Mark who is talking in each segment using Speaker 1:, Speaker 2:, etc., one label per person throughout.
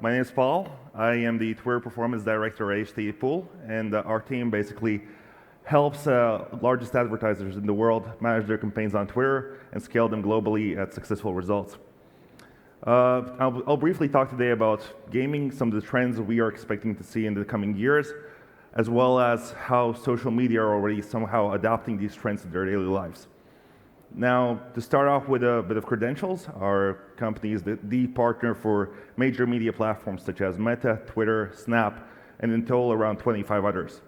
Speaker 1: My name is Paul. I am the Twitter Performance Director at Httpool, and our team basically helps largest advertisers in the world manage their campaigns on Twitter and scale them globally at successful results. I'll briefly talk today about gaming, some of the trends we are expecting to see in the coming years, as well as how social media are already somehow adopting these trends to their daily lives. Now, to start off with a bit of credentials, our company is the partner for major media platforms such as Meta, Twitter, Snap, and in total around 25 others.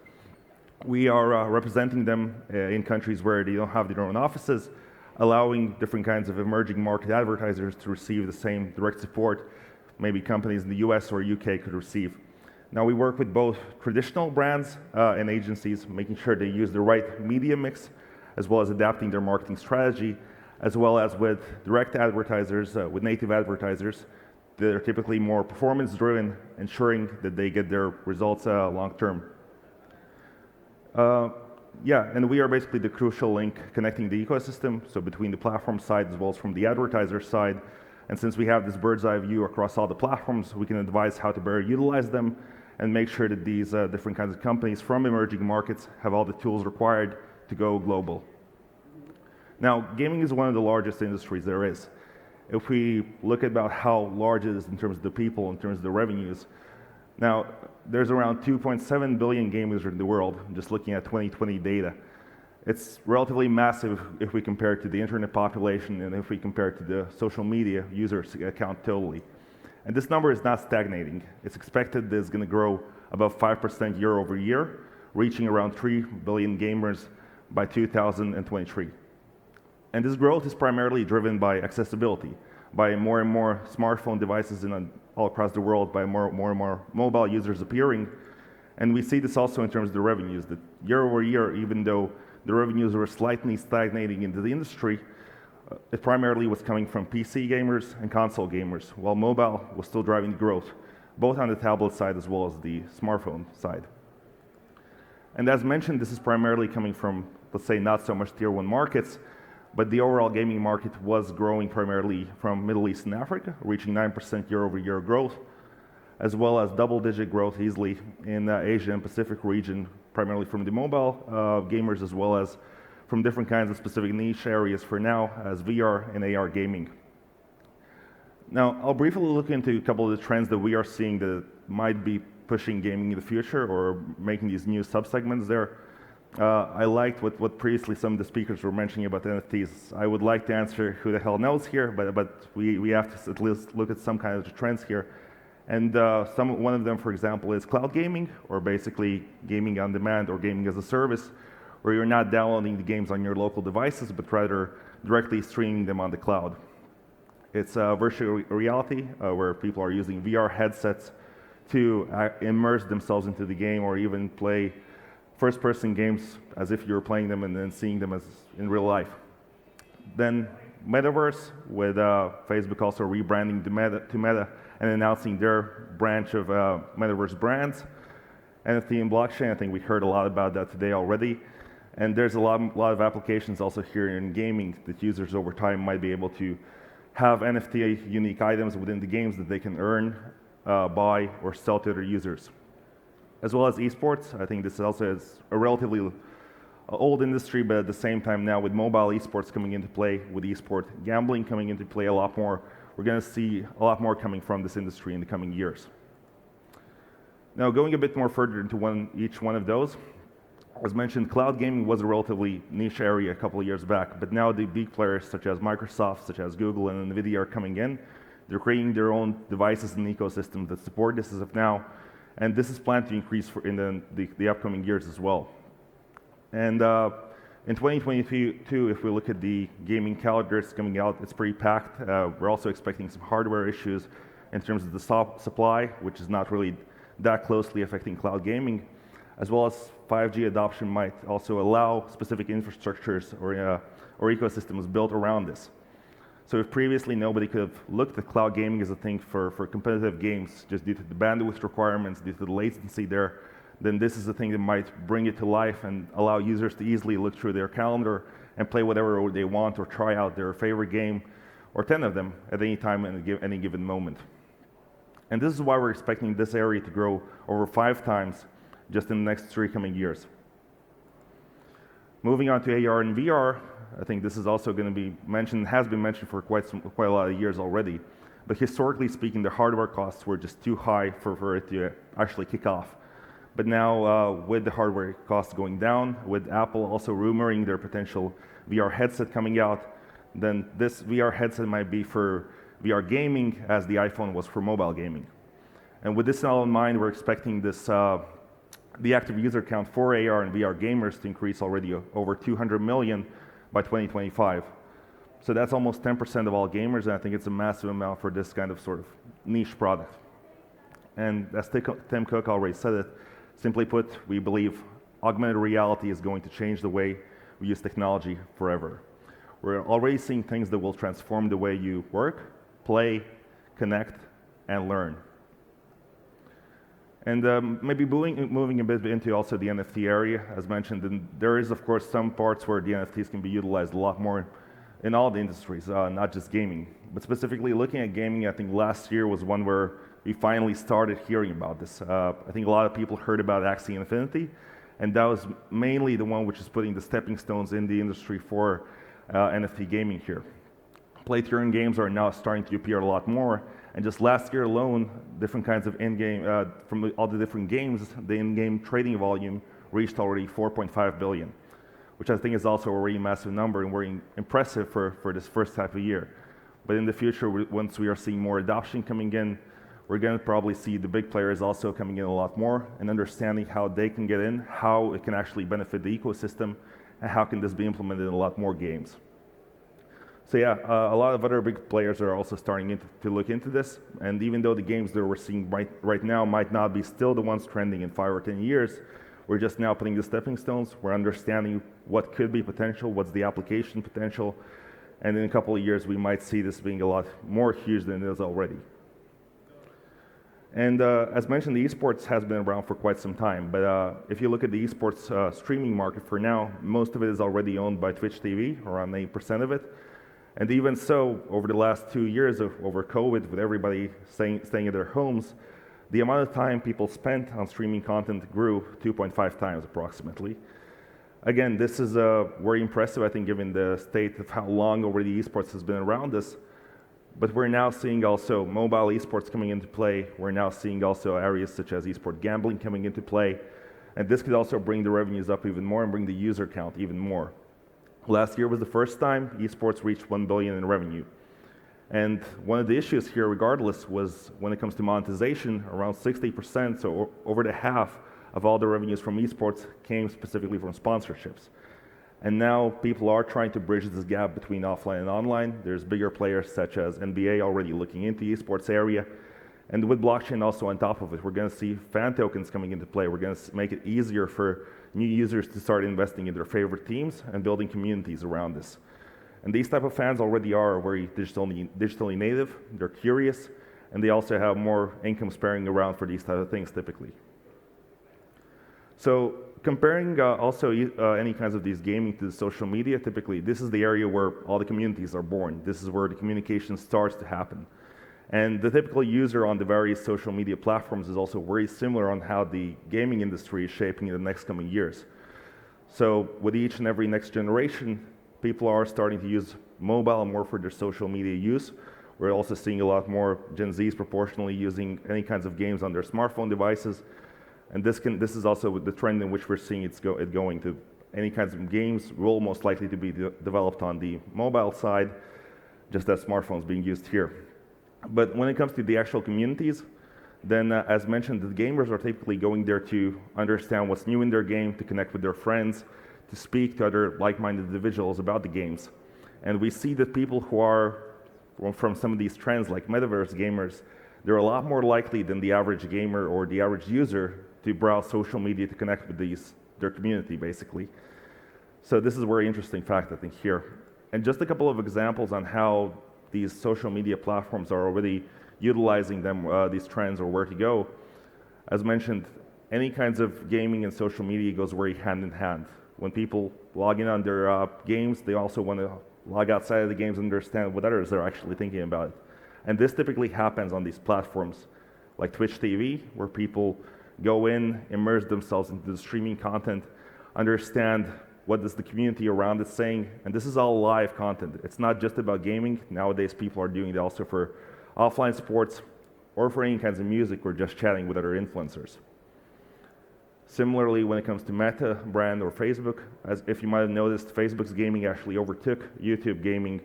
Speaker 1: We are representing them in countries where they don't have their own offices, allowing different kinds of emerging market advertisers to receive the same direct support maybe companies in the US or UK could receive. Now, we work with both traditional brands and agencies, making sure they use the right media mix, as well as adapting their marketing strategy, as well as with direct advertisers, with native advertisers that are typically more performance-driven, ensuring that they get their results long-term. And we are basically the crucial link connecting the ecosystem, so between the platform side as well as from the advertiser side. And since we have this bird's eye view across all the platforms, we can advise how to better utilize them and make sure that these different kinds of companies from emerging markets have all the tools required to go global. Now, gaming is one of the largest industries there is. If we look at about how large it is in terms of the people, in terms of the revenues, now there's around 2.7 billion gamers in the world, just looking at 2020 data. It's relatively massive if we compare it to the internet population and if we compare it to the social media users count totally. And this number is not stagnating. It's expected that it's going to grow about 5% year over year, reaching around 3 billion gamers by 2023. And this growth is primarily driven by accessibility, by more and more smartphone devices all across the world, by more and more mobile users appearing. And we see this also in terms of the revenues, that year over year, even though the revenues were slightly stagnating into the industry, it primarily was coming from PC gamers and console gamers, while mobile was still driving growth, both on the tablet side as well as the smartphone side. And as mentioned, this is primarily coming from, let's say, not so much tier one markets, but the overall gaming market was growing primarily from Middle East and Africa, reaching 9% year over year growth, as well as double-digit growth easily in the Asia and Pacific region, primarily from the mobile gamers, as well as from different kinds of specific niche areas for now, as VR and AR gaming. Now, I'll briefly look into a couple of the trends that we are seeing that might be pushing gaming in the future or making these new subsegments there. I liked what previously some of the speakers were mentioning about NFTs. I would like to answer who the hell knows here, but we have to at least look at some kind of trends here. And one of them, for example, is cloud gaming, or basically gaming on demand or gaming as a service, where you're not downloading the games on your local devices, but rather directly streaming them on the cloud. It's virtual reality, where people are using VR headsets to immerse themselves into the game or even play first-person games as if you're playing them and then seeing them as in real life. Then Metaverse, with Facebook also rebranding to Meta and announcing their branch of Metaverse brands. NFT and blockchain, I think we heard a lot about that today already. And there's a lot of applications also here in gaming that users over time might be able to have NFT unique items within the games that they can earn, buy, or sell to their users. As well as eSports, I think this also is a relatively old industry, but at the same time now with mobile eSports coming into play, with eSport gambling coming into play a lot more, we're going to see a lot more coming from this industry in the coming years. Now, going a bit more further into each one of those, as mentioned, cloud gaming was a relatively niche area a couple of years back, but now the big players such as Microsoft, such as Google and NVIDIA are coming in. They're creating their own devices and ecosystems that support this as of now, and this is planned to increase in the upcoming years as well. And in 2022, if we look at the gaming calendars coming out, it's pretty packed. We're also expecting some hardware issues in terms of the supply, which is not really that closely affecting cloud gaming, as well as 5G adoption might also allow specific infrastructures or ecosystems built around this. So if previously nobody could have looked at cloud gaming as a thing for competitive games, just due to the bandwidth requirements, due to the latency there, then this is a thing that might bring it to life and allow users to easily look through their calendar and play whatever they want or try out their favorite game, or 10 of them at any time in any given moment. And this is why we're expecting this area to grow over 5 times just in the next 3 coming years. Moving on to AR and VR, I think this is also going to be mentioned, has been mentioned for quite a lot of years already. But historically speaking, the hardware costs were just too high for it to actually kick off. But now, with the hardware costs going down, with Apple also rumoring their potential VR headset coming out, then this VR headset might be for VR gaming as the iPhone was for mobile gaming. And with this all in mind, we're expecting this, the active user count for AR and VR gamers to increase already over 200 million by 2025. So that's almost 10% of all gamers, and I think it's a massive amount for this kind of sort of niche product. And as Tim Cook already said it, simply put, we believe augmented reality is going to change the way we use technology forever. We're already seeing things that will transform the way you work, play, connect, and learn. And maybe moving a bit into also the NFT area, as mentioned, and there is of course some parts where the NFTs can be utilized a lot more in all the industries, not just gaming. But specifically looking at gaming, I think last year was one where we finally started hearing about this. I think a lot of people heard about Axie Infinity, and that was mainly the one which is putting the stepping stones in the industry for NFT gaming here. Play-to-earn games are now starting to appear a lot more, and just last year alone, different kinds of in-game, from all the different games, the in-game trading volume reached already 4.5 billion. Which I think is also a really massive number and very impressive for this first type of year. But in the future, once we are seeing more adoption coming in, we're going to probably see the big players also coming in a lot more and understanding how they can get in, how it can actually benefit the ecosystem, and how can this be implemented in a lot more games. So yeah, a lot of other big players are also starting to look into this, and even though the games that we're seeing right now might not be still the ones trending in 5 or 10 years, we're just now putting the stepping stones, we're understanding what could be potential, what's the application potential, and in a couple of years we might see this being a lot more huge than it is already. And as mentioned, the eSports has been around for quite some time, but if you look at the eSports streaming market for now, most of it is already owned by Twitch TV, around 8% of it. And even so, over the last 2 years over COVID, with everybody staying in their homes, the amount of time people spent on streaming content grew 2.5 times approximately. Again, this is very impressive, I think, given the state of how long already esports has been around us. But we're now seeing also mobile esports coming into play. We're now seeing also areas such as esport gambling coming into play. And this could also bring the revenues up even more and bring the user count even more. Last year was the first time esports reached 1 billion in revenue. And one of the issues here, regardless, was when it comes to monetization, around 60%, so over the half of all the revenues from esports came specifically from sponsorships. And now people are trying to bridge this gap between offline and online. There's bigger players such as NBA already looking into the esports area. And with blockchain also on top of it, we're going to see fan tokens coming into play. We're going to make it easier for new users to start investing in their favorite teams and building communities around this. And these type of fans already are very digitally native, they're curious, and they also have more income sparing around for these type of things typically. So comparing also any kinds of these gaming to the social media, typically this is the area where all the communities are born. This is where the communication starts to happen. And the typical user on the various social media platforms is also very similar on how the gaming industry is shaping in the next coming years. So with each and every next generation, people are starting to use mobile more for their social media use. We're also seeing a lot more Gen Zs proportionally using any kinds of games on their smartphone devices. And this is also the trend in which we're seeing it going to. Any kinds of games will most likely to be developed on the mobile side, just as smartphones being used here. But when it comes to the actual communities, then as mentioned, the gamers are typically going there to understand what's new in their game, to connect with their friends, to speak to other like-minded individuals about the games. And we see that people who are from some of these trends like metaverse gamers, they're a lot more likely than the average gamer or the average user to browse social media to connect with their community basically. So this is a very interesting fact I think here. And just a couple of examples on how these social media platforms are already utilizing them, these trends or where to go. As mentioned, any kinds of gaming and social media goes very hand in hand. When people log in on their games, they also want to log outside of the games and understand what others are actually thinking about it. And this typically happens on these platforms. like Twitch TV, where people go in, immerse themselves into the streaming content, understand what is the community around it saying, and this is all live content. It's not just about gaming. Nowadays, people are doing it also for offline sports or for any kinds of music or just chatting with other influencers. Similarly, when it comes to Meta brand or Facebook, as if you might have noticed, Facebook's gaming actually overtook YouTube gaming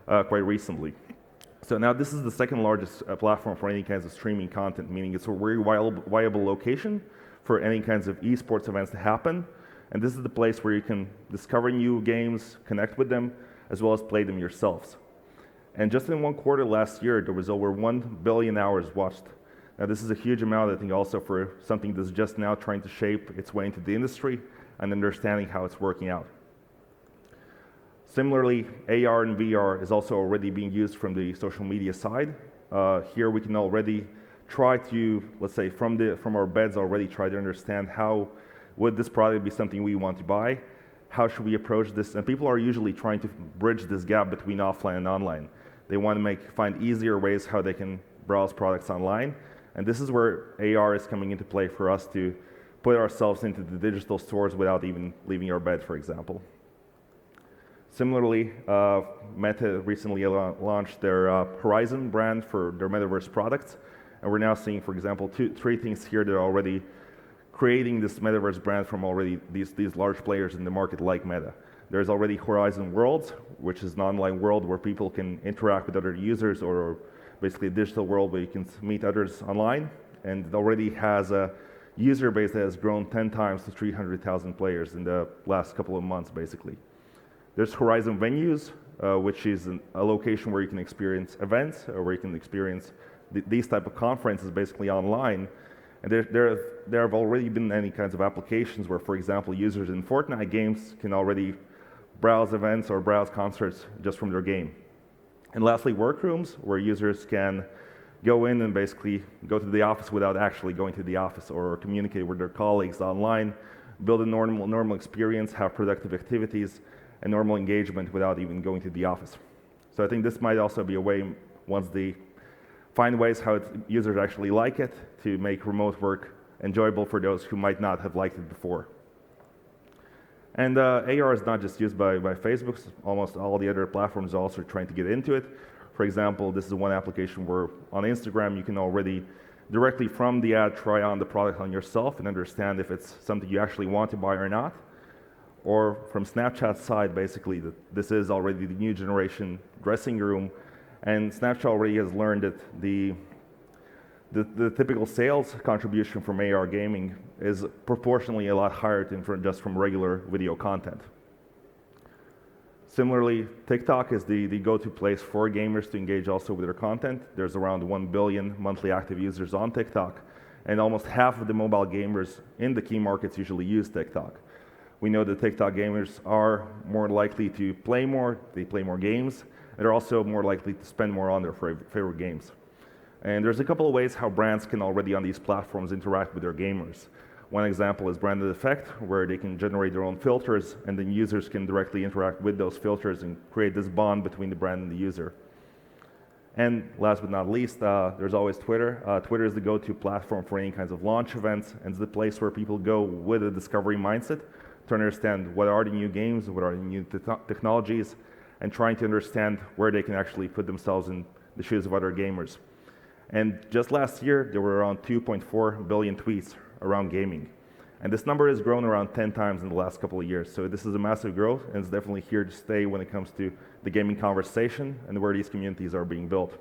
Speaker 1: quite recently. So now this is the second largest platform for any kinds of streaming content, meaning it's a very viable location for any kinds of eSports events to happen. And this is the place where you can discover new games, connect with them, as well as play them yourselves. And just in one quarter last year, there was over 1 billion hours watched. Now this is a huge amount, I think, also for something that's just now trying to shape its way into the industry and understanding how it's working out. Similarly, AR and VR is also already being used from the social media side. Here we can already try to, let's say, from our beds already try to understand how would this product be something we want to buy? How should we approach this? And people are usually trying to bridge this gap between offline and online. They want to find easier ways how they can browse products online. And this is where AR is coming into play for us to put ourselves into the digital stores without even leaving our bed, for example. Similarly, Meta recently launched their Horizon brand for their metaverse products. And we're now seeing, for example, three things here that are already creating this metaverse brand from already these large players in the market like Meta. There's already Horizon Worlds, which is an online world where people can interact with other users, or basically a digital world where you can meet others online. And it already has a user base that has grown 10 times to 300,000 players in the last couple of months, basically. There's Horizon Venues, which is a location where you can experience events, or where you can experience these type of conferences basically online. And there have already been any kinds of applications where, for example, users in Fortnite games can already browse events or browse concerts just from their game. And lastly, workrooms, where users can go in and basically go to the office without actually going to the office, or communicate with their colleagues online, build a normal experience, have productive activities, and normal engagement without even going to the office. So I think this might also be a way, once they find ways how users actually like it, to make remote work enjoyable for those who might not have liked it before. And AR is not just used by Facebook. Almost all the other platforms are also trying to get into it. For example, this is one application where on Instagram you can already directly from the ad try on the product on yourself and understand if it's something you actually want to buy or not. Or from Snapchat's side, basically, this is already the new generation dressing room, and Snapchat already has learned that the typical sales contribution from AR gaming is proportionally a lot higher than just from regular video content. Similarly, TikTok is the go-to place for gamers to engage also with their content. There's around 1 billion monthly active users on TikTok, and almost half of the mobile gamers in the key markets usually use TikTok. We know that TikTok gamers are more likely to play more, they play more games, and they're also more likely to spend more on their favorite games. And there's a couple of ways how brands can already on these platforms interact with their gamers. One example is Branded Effect, where they can generate their own filters, and then users can directly interact with those filters and create this bond between the brand and the user. And last but not least, there's always Twitter. Twitter is the go-to platform for any kinds of launch events, and it's the place where people go with a discovery mindset to understand what are the new games, what are the new technologies, and trying to understand where they can actually put themselves in the shoes of other gamers. And just last year, there were around 2.4 billion tweets around gaming. And this number has grown around 10 times in the last couple of years. So this is a massive growth, and it's definitely here to stay when it comes to the gaming conversation and where these communities are being built.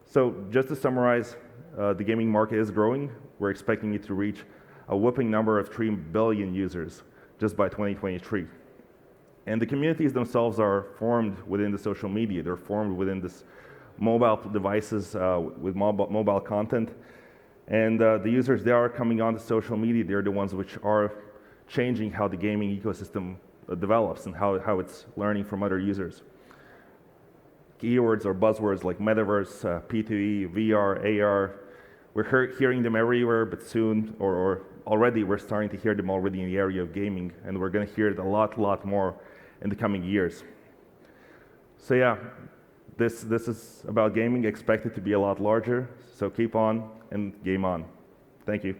Speaker 1: So just to summarize, the gaming market is growing. We're expecting it to reach a whopping number of 3 billion users just by 2023. And the communities themselves are formed within the social media. They're formed within this mobile devices with mobile content. And the users, they are coming onto social media. They're the ones which are changing how the gaming ecosystem develops and how it's learning from other users. Keywords or buzzwords like metaverse, P2E, VR, AR, we're hearing them everywhere, but soon, or already, we're starting to hear them already in the area of gaming, and we're going to hear it a lot more in the coming years. So yeah, This is about gaming, expect it to be a lot larger, so keep on and game on. Thank you.